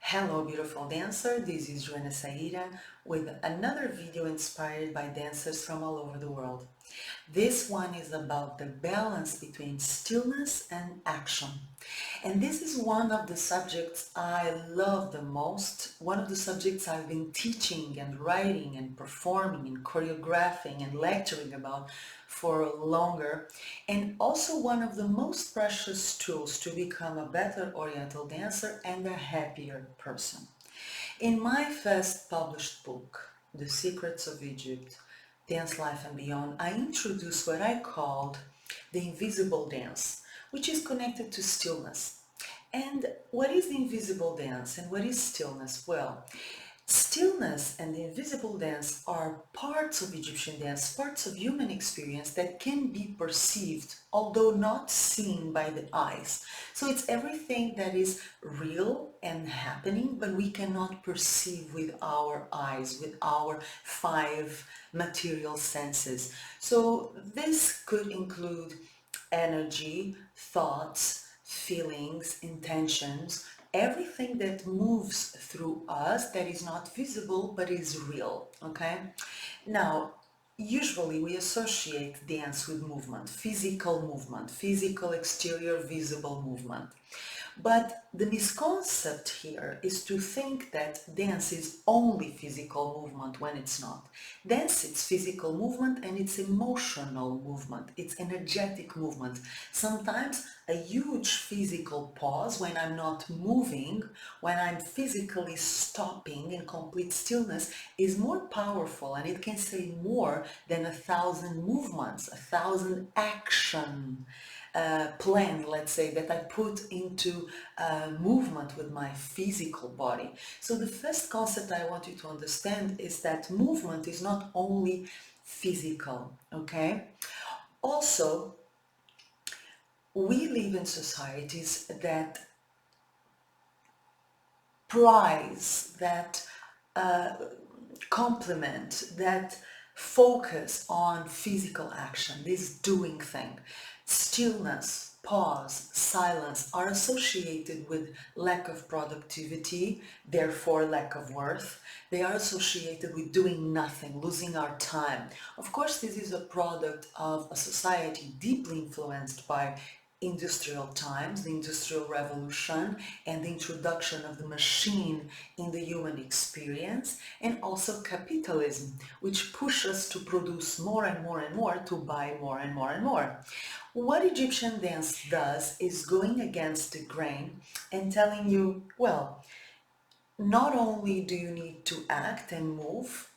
Hello beautiful dancer, this is Joana Saahirah with another video inspired by dancers from all over the world. This one is about the balance between stillness and action. And this is one of the subjects I love the most, one of the subjects I've been teaching and writing and performing and choreographing and lecturing about for longer, and also one of the most precious tools to become a better Oriental dancer and a happier person. In my first published book, The Secrets of Egypt, Dance Life and Beyond, I introduced what I called the invisible dance, which is connected to stillness. And what is the invisible dance and what is stillness? Well, stillness and the invisible dance are parts of Egyptian dance, parts of human experience that can be perceived, although not seen by the eyes. So it's everything that is real and happening, but we cannot perceive with our eyes, with our five material senses. So this could include energy, thoughts, feelings, intentions, everything that moves through us that is not visible but is real, okay? Now, usually we associate dance with movement, physical exterior visible movement. But the misconcept here is to think that dance is only physical movement when it's not. Dance is physical movement and it's emotional movement, it's energetic movement. Sometimes a huge physical pause when I'm not moving, when I'm physically stopping in complete stillness is more powerful, and it can say more than 1,000 movements, 1,000 action plan, let's say, that I put into movement with my physical body. So the first concept I want you to understand is that movement is not only physical, okay? Also, we live in societies that prize, that complement, that focus on physical action, this doing thing. Stillness, pause, silence are associated with lack of productivity, therefore lack of worth. They are associated with doing nothing, losing our time. Of course, this is a product of a society deeply influenced by industrial times, the Industrial Revolution, and the introduction of the machine in the human experience, and also capitalism, which pushes us to produce more and more and more, to buy more and more and more. What Egyptian dance does is going against the grain and telling you, well, not only do you need to act and move,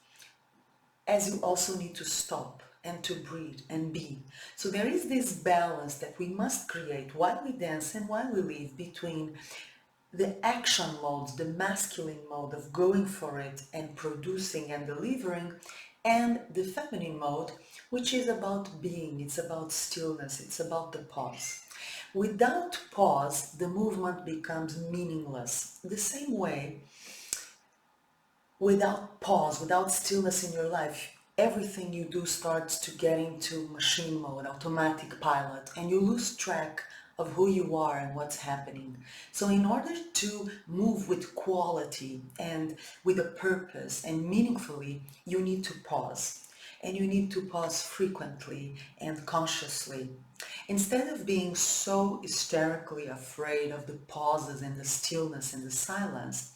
as you also need to stop and to breathe and be. So there is this balance that we must create while we dance and while we live between the action mode, the masculine mode of going for it and producing and delivering, and the feminine mode, which is about being, it's about stillness, it's about the pause. Without pause, the movement becomes meaningless. The same way, without pause, without stillness in your life, everything you do starts to get into machine mode, automatic pilot, and you lose track of who you are and what's happening. So in order to move with quality and with a purpose and meaningfully, you need to pause. And you need to pause frequently and consciously. Instead of being so hysterically afraid of the pauses and the stillness and the silence,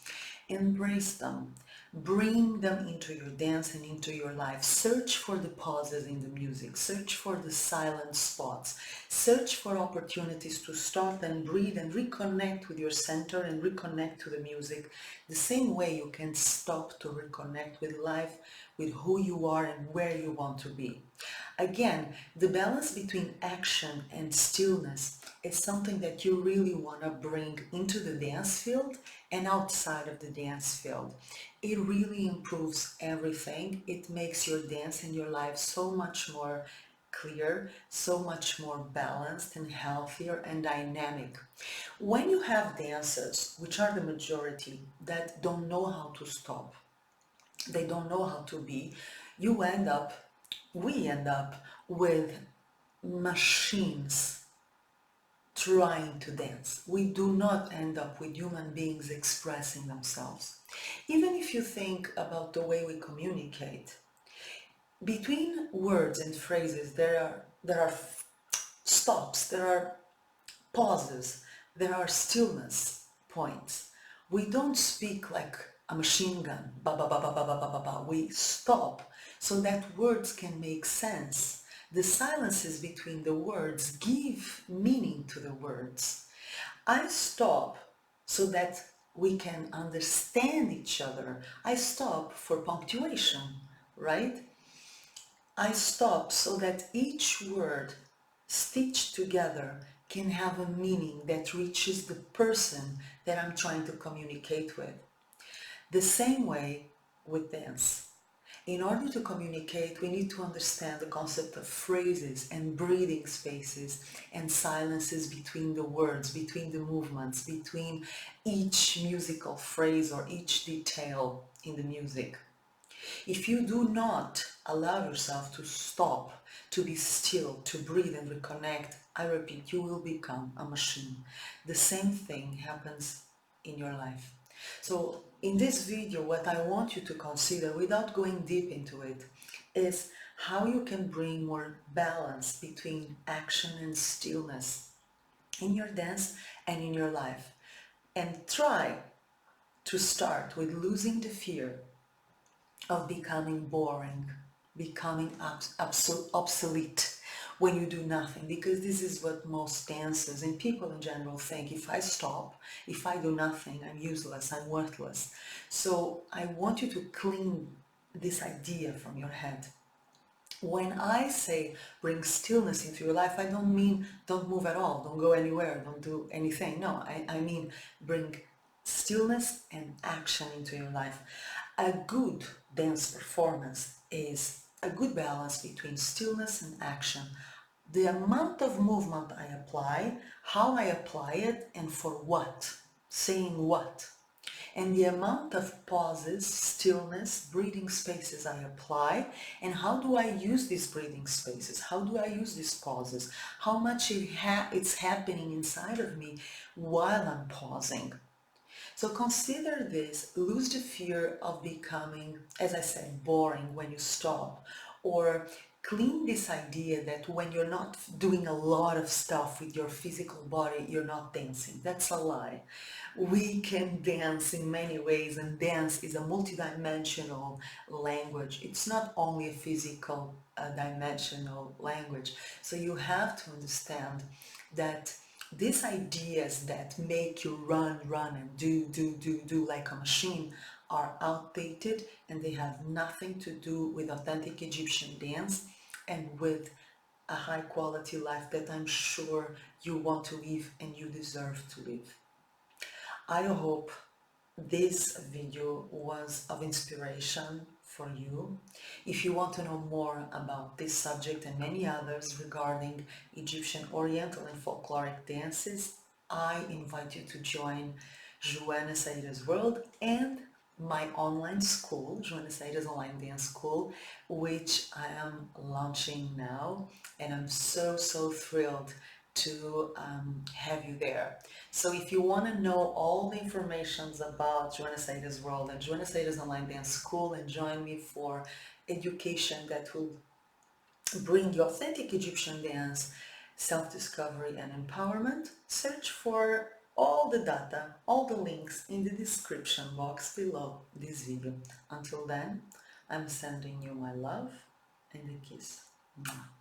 embrace them. Bring them into your dance and into your life. Search for the pauses in the music. Search for the silent spots. Search for opportunities to stop and breathe and reconnect with your center and reconnect to the music. The same way you can stop to reconnect with life, with who you are and where you want to be. Again, the balance between action and stillness is something that you really want to bring into the dance field and outside of the dance field. It really improves everything. It makes your dance and your life so much more clear, so much more balanced and healthier and dynamic. When you have dancers, which are the majority, that don't know how to stop, they don't know how to be, we end up with machines trying to dance. We do not end up with human beings expressing themselves. Even if you think about the way we communicate, between words and phrases there are stops, there are pauses, there are stillness points. We don't speak like a machine gun, ba ba ba ba ba ba ba ba ba. We stop so that words can make sense. The silences between the words give meaning to the words. I stop so that we can understand each other. I stop for punctuation, right? I stop so that each word stitched together can have a meaning that reaches the person that I'm trying to communicate with. The same way with dance. In order to communicate, we need to understand the concept of phrases and breathing spaces and silences between the words, between the movements, between each musical phrase or each detail in the music. If you do not allow yourself to stop, to be still, to breathe and reconnect, I repeat, you will become a machine. The same thing happens in your life. So in this video, what I want you to consider, without going deep into it, is how you can bring more balance between action and stillness in your dance and in your life. And try to start with losing the fear of becoming boring, becoming obsolete when you do nothing, because this is what most dancers and people in general think. If I stop, if I do nothing, I'm useless, I'm worthless. So I want you to clean this idea from your head. When I say bring stillness into your life, I don't mean don't move at all, don't go anywhere, don't do anything. No, I mean bring stillness and action into your life. A good dance performance is a good balance between stillness and action. The amount of movement I apply, how I apply it, and for what, saying what. And the amount of pauses, stillness, breathing spaces I apply, and how do I use these breathing spaces? How do I use these pauses? How much it's happening inside of me while I'm pausing? So consider this, lose the fear of becoming, as I said, boring when you stop, or clean this idea that when you're not doing a lot of stuff with your physical body, you're not dancing. That's a lie. We can dance in many ways, and dance is a multidimensional language. It's not only a physical dimensional language. So you have to understand that these ideas that make you run and do like a machine are outdated, and they have nothing to do with authentic Egyptian dance and with a high quality life that I'm sure you want to live and you deserve to live. I hope this video was of inspiration for you. If you want to know more about this subject and many others regarding Egyptian Oriental and Folkloric dances, I invite you to join Joana Saahirah's World and my online school, Joana Saahirah's Online Dance School, which I am launching now, and I'm so thrilled to have you there. So if you want to know all the informations about Joana Saahirah's World and Joana Saahirah's Online Dance School, and join me for education that will bring you authentic Egyptian dance, self-discovery and empowerment, search for all the data, all the links in the description box below this video. Until then, I'm sending you my love and a kiss. Mwah.